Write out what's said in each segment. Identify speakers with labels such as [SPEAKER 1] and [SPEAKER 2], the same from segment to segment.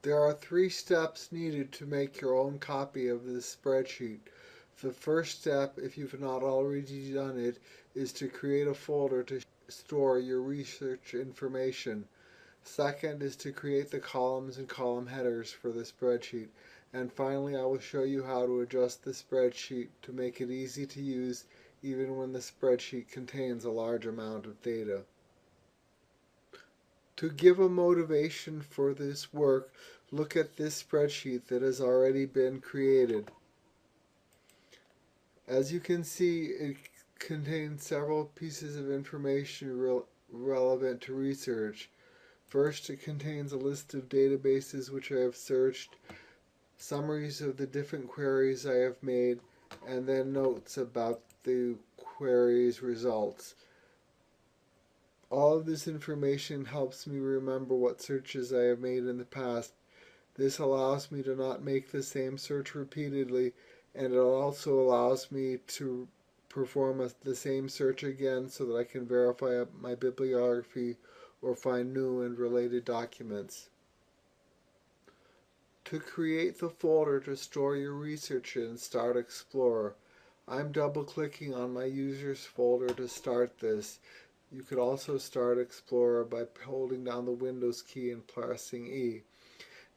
[SPEAKER 1] There are 3 steps needed to make your own copy of this spreadsheet. The first step, if you've not already done it, is to create a folder to store your research information. Second is to create the columns and column headers for the spreadsheet. And finally, I will show you how to adjust the spreadsheet to make it easy to use even when the spreadsheet contains a large amount of data. To give a motivation for this work, look at this spreadsheet that has already been created. As you can see, it contains several pieces of information relevant to research. First, it contains a list of databases which I have searched, summaries of the different queries I have made, and then notes about the query's results. All of this information helps me remember what searches I have made in the past. This allows me to not make the same search repeatedly, and it also allows me to perform the same search again so that I can verify my bibliography or find new and related documents. To create the folder to store your research in, start Explorer. I'm double-clicking on my users folder to start this. You could also start Explorer by holding down the Windows key and pressing E.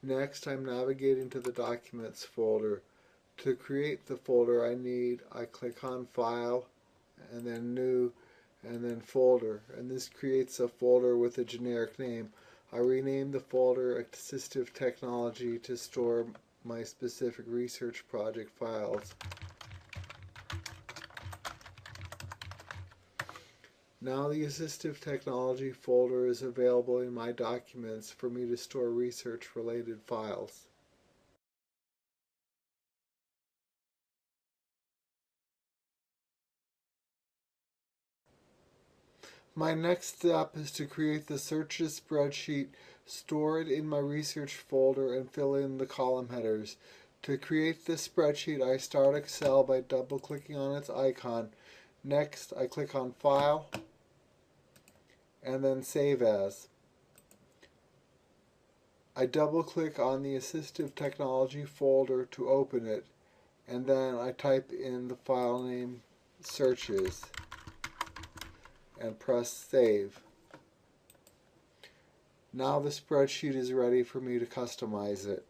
[SPEAKER 1] Next, I'm navigating to the Documents folder. To create the folder I click on File, and then New, and then Folder, and this creates a folder with a generic name. I renamed the folder Assistive Technology to store my specific research project files. Now the Assistive Technology folder is available in my documents for me to store research-related files. My next step is to create the searches spreadsheet, store it in my research folder, and fill in the column headers. To create this spreadsheet, I start Excel by double-clicking on its icon. Next, I click on File, and then Save As. I double-click on the Assistive Technology folder to open it, and then I type in the file name Searches and press Save. Now the spreadsheet is ready for me to customize it.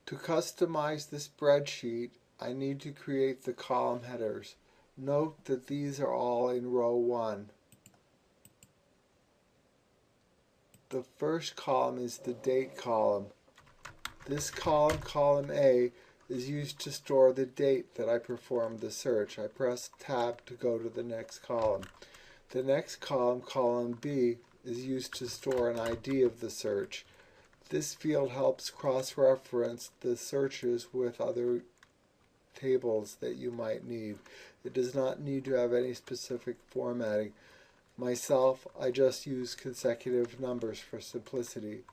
[SPEAKER 1] To customize the spreadsheet, I need to create the column headers. Note that these are all in row 1. The first column is the date column. This column, column A, is used to store the date that I performed the search. I press Tab to go to the next column. The next column, column B, is used to store an ID of the search. This field helps cross-reference the searches with other tables that you might need. It does not need to have any specific formatting. Myself, I just use consecutive numbers for simplicity.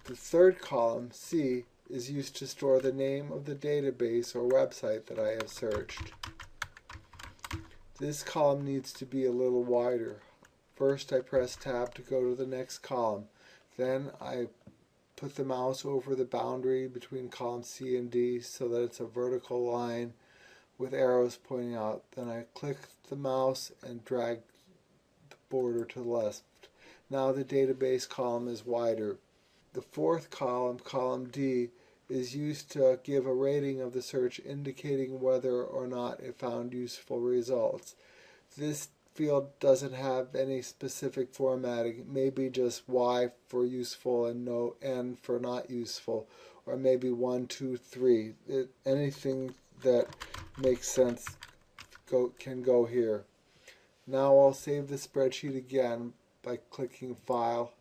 [SPEAKER 1] The third column, C, is used to store the name of the database or website that I have searched. This column needs to be a little wider. First, I press Tab to go to the next column. Then I put the mouse over the boundary between column C and D so that it's a vertical line with arrows pointing out. Then I click the mouse and drag the border to the left. Now the database column is wider. The fourth column, column D, is used to give a rating of the search indicating whether or not it found useful results. This field doesn't have any specific formatting. It may be just Y for useful and no N for not useful, or maybe 1, 2, 3. Anything that makes sense can go here. Now I'll save the spreadsheet again by clicking File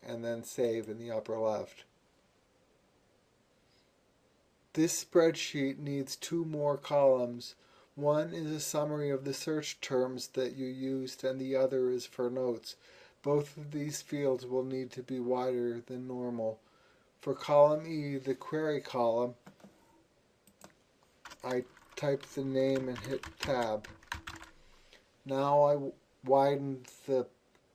[SPEAKER 1] and then Save in the upper left. This spreadsheet needs 2 more columns. One is a summary of the search terms that you used and the other is for notes. Both of these fields will need to be wider than normal. For column E, the query column, I type the name and hit Tab. Now I widened the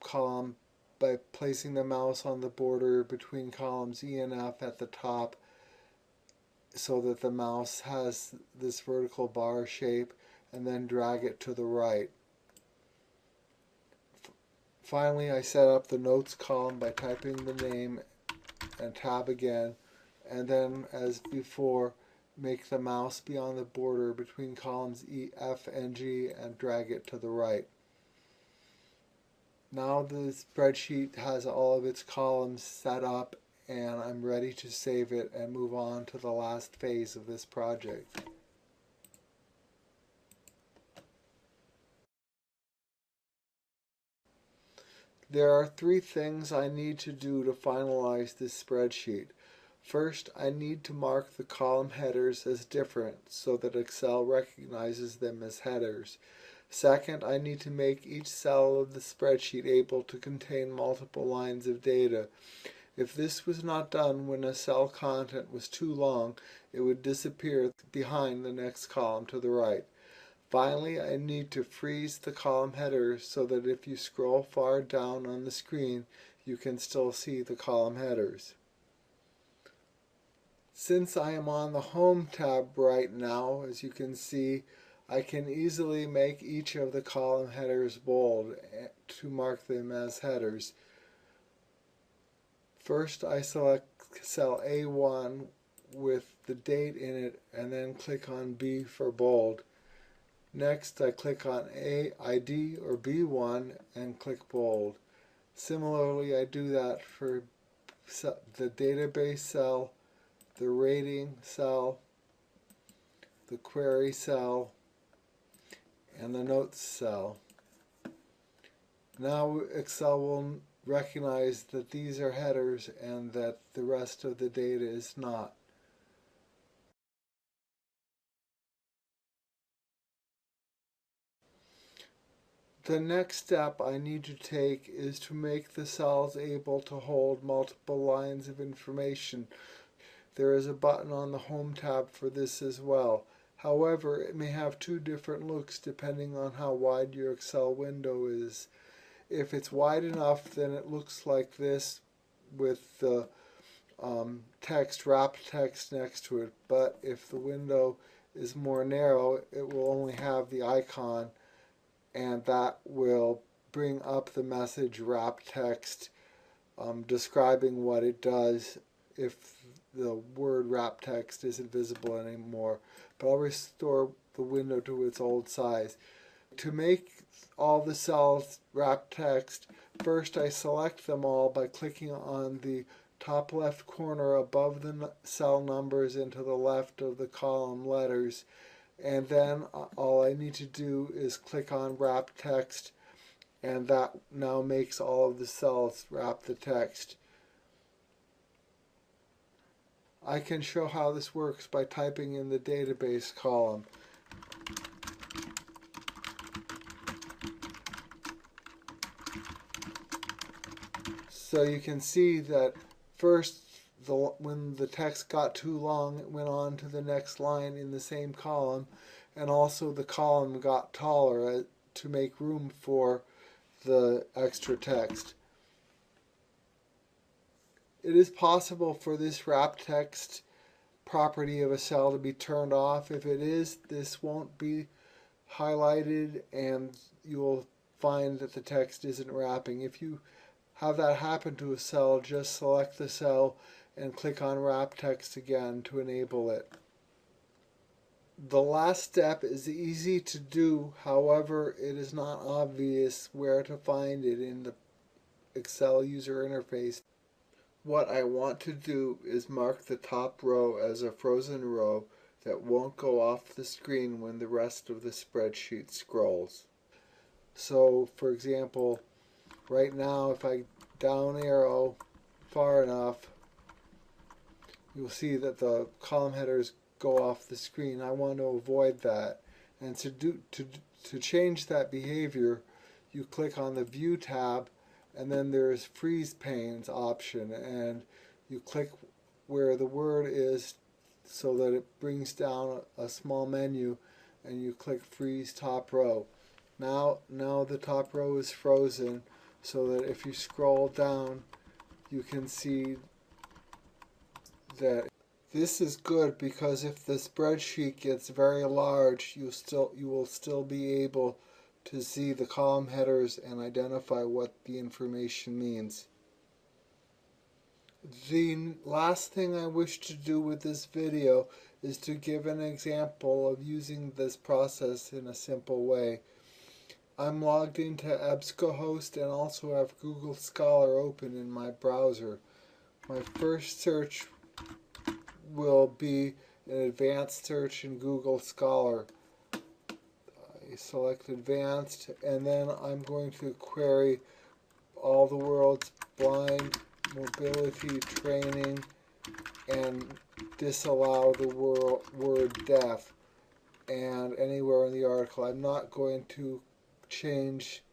[SPEAKER 1] column by placing the mouse on the border between columns E and F at the top so that the mouse has this vertical bar shape, and then drag it to the right. Finally, I set up the notes column by typing the name and tab again, and then as before make the mouse be on the border between columns E, F, and G and drag it to the right. Now the spreadsheet has all of its columns set up, and I'm ready to save it and move on to the last phase of this project. There are 3 things I need to do to finalize this spreadsheet. First, I need to mark the column headers as different so that Excel recognizes them as headers. Second, I need to make each cell of the spreadsheet able to contain multiple lines of data. If this was not done when a cell content was too long, it would disappear behind the next column to the right. Finally, I need to freeze the column headers so that if you scroll far down on the screen, you can still see the column headers. Since I am on the Home tab right now, as you can see, I can easily make each of the column headers bold to mark them as headers. First, I select cell A1 with the date in it and then click on B for bold. Next, I click on ID or B1 and click bold. Similarly, I do that for the database cell, the rating cell, the query cell, and the notes cell. Now Excel will recognize that these are headers and that the rest of the data is not. The next step I need to take is to make the cells able to hold multiple lines of information. There is a button on the Home tab for this as well. However, it may have 2 different looks depending on how wide your Excel window is. If it's wide enough, then it looks like this with the wrapped text next to it. But if the window is more narrow, it will only have the icon, and that will bring up the message wrapped text describing what it does if the word wrap text isn't visible anymore. But I'll restore the window to its old size. To make all the cells wrap text, first I select them all by clicking on the top left corner above the cell numbers and to the left of the column letters, and then all I need to do is click on wrap text, and that now makes all of the cells wrap the text. I can show how this works by typing in the database column. So you can see that first, when the text got too long, it went on to the next line in the same column, and also the column got taller to make room for the extra text. It is possible for this wrap text property of a cell to be turned off. If it is, this won't be highlighted and you will find that the text isn't wrapping. If you have that happen to a cell, just select the cell and click on wrap text again to enable it. The last step is easy to do, however, it is not obvious where to find it in the Excel user interface. What I want to do is mark the top row as a frozen row that won't go off the screen when the rest of the spreadsheet scrolls. So, for example, right now if I down arrow far enough, you'll see that the column headers go off the screen. I want to avoid that. And to change that behavior, you click on the View tab, and then there's Freeze Panes option, and you click where the word is so that it brings down a small menu, and you click Freeze Top Row. Now the top row is frozen, so that if you scroll down you can see that this is good, because if the spreadsheet gets very large you will still be able to see the column headers and identify what the information means. The last thing I wish to do with this video is to give an example of using this process in a simple way. I'm logged into EBSCOhost and also have Google Scholar open in my browser. My first search will be an advanced search in Google Scholar. I select advanced, and then I'm going to query all the world's blind mobility training and disallow the word deaf and anywhere in the article. I'm not going to change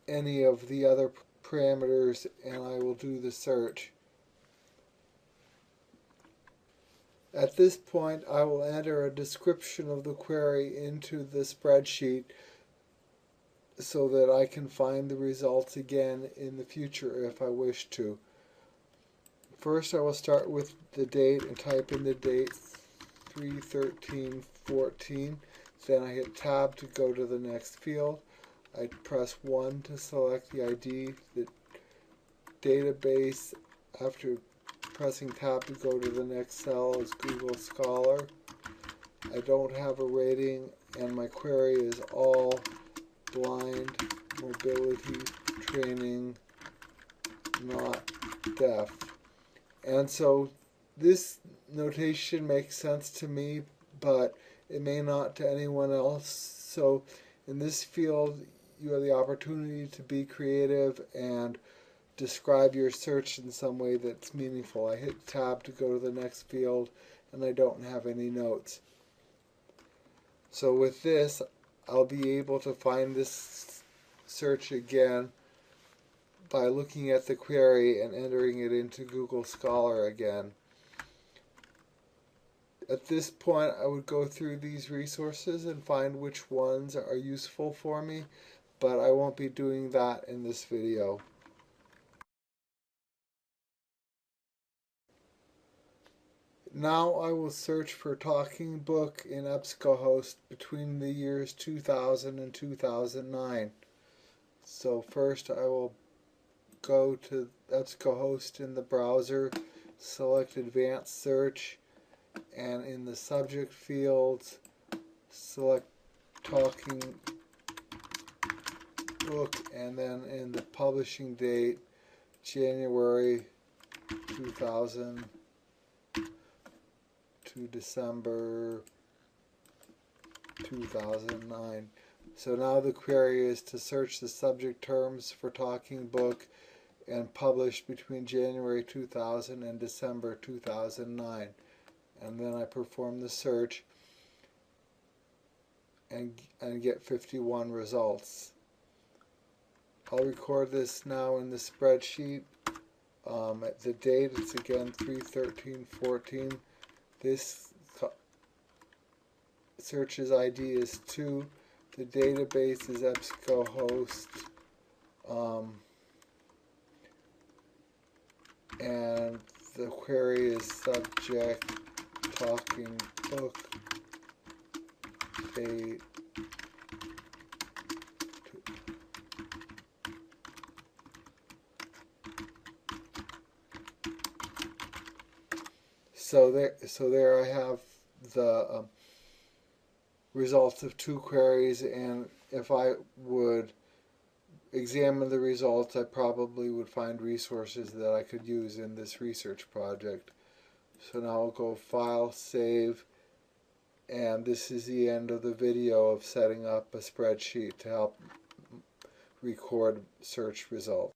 [SPEAKER 1] any of the other parameters, and I will do the search. At this point I will enter a description of the query into the spreadsheet so that I can find the results again in the future if I wish to. First I will start with the date and type in the date 3/13/14. Then I hit tab to go to the next field. I press 1 to select the ID. The database, after pressing tab to go to the next cell, is Google Scholar. I don't have a rating and my query is all blind mobility training, not deaf. And so this notation makes sense to me, but it may not to anyone else. So in this field you have the opportunity to be creative and describe your search in some way that's meaningful. I hit tab to go to the next field and I don't have any notes. So with this I'll be able to find this search again by looking at the query and entering it into Google Scholar again. At this point I would go through these resources and find which ones are useful for me, but I won't be doing that in this video. Now I will search for Talking Book in EBSCOhost between the years 2000 and 2009. So first I will go to EBSCOhost in the browser, select Advanced Search, and in the subject fields select Talking Book, and then in the publishing date January 2000 to December 2009. So now the query is to search the subject terms for Talking Book and published between January 2000 and December 2009. And then I perform the search and get 51 results. I'll record this now in the spreadsheet. At the date, it's again 3/13/14. This search's ID is 2. The database is EBSCOhost. And the query is subject Talking Book date. So there I have the results of 2 queries, and if I would examine the results I probably would find resources that I could use in this research project. So now I'll go File, Save, and this is the end of the video of setting up a spreadsheet to help record search results.